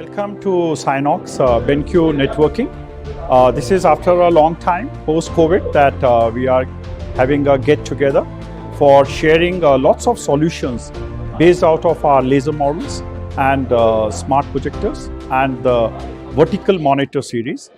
Welcome to Signaux BenQ networking. This is after a long time post-COVID that we are having a get-together for sharing lots of solutions based out of our laser models and smart projectors and the vertical monitor series.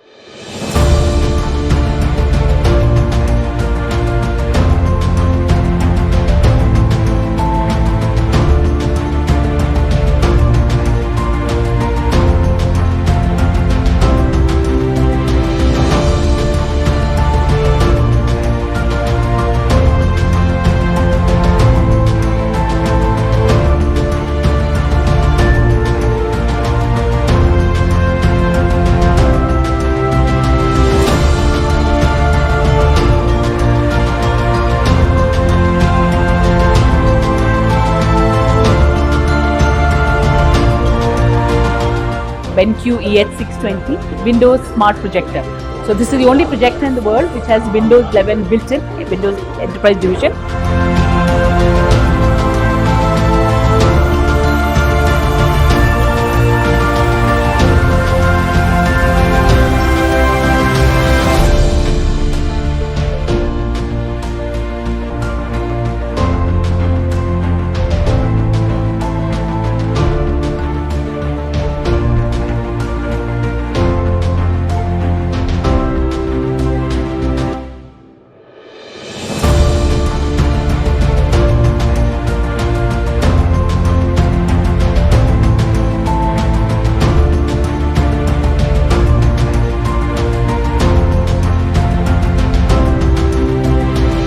BenQ EH620 Windows Smart Projector. So this is the only projector in the world which has Windows 11 built in, Windows Enterprise Division.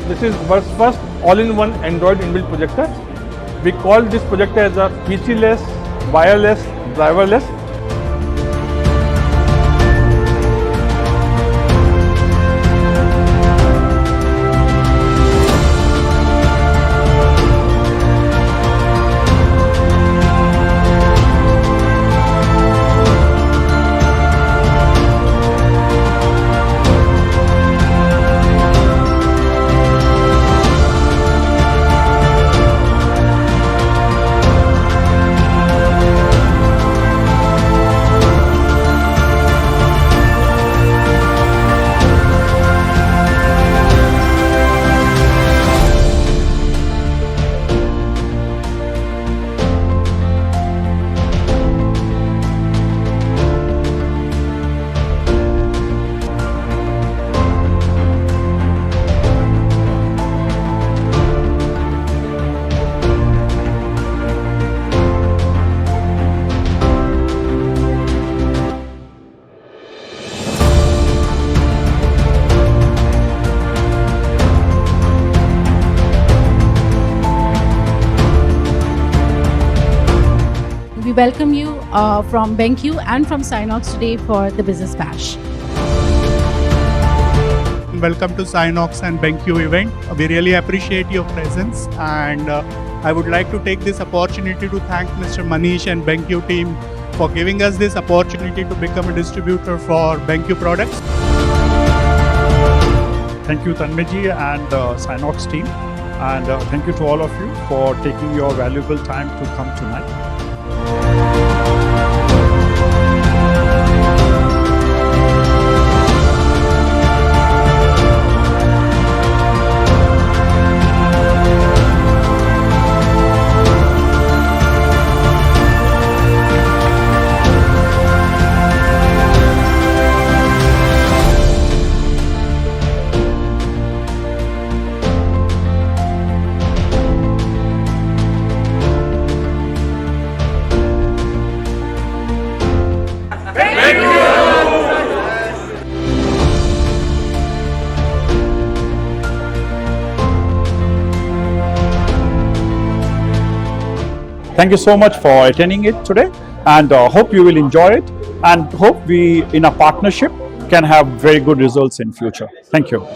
This is world's first all-in-one Android inbuilt projector. We call this projector as a PC-less, wireless, driverless. We welcome you from BenQ and from Signaux today for the Business Bash. Welcome to Signaux and BenQ event. We really appreciate your presence, and I would like to take this opportunity to thank Mr. Manish and BenQ team for giving us this opportunity to become a distributor for BenQ products. Thank you Tanmay and Signaux team, and thank you to all of you for taking your valuable time to come tonight. Thank you so much for attending it today, and hope you will enjoy it, and hope we in a partnership can have very good results in future. Thank you.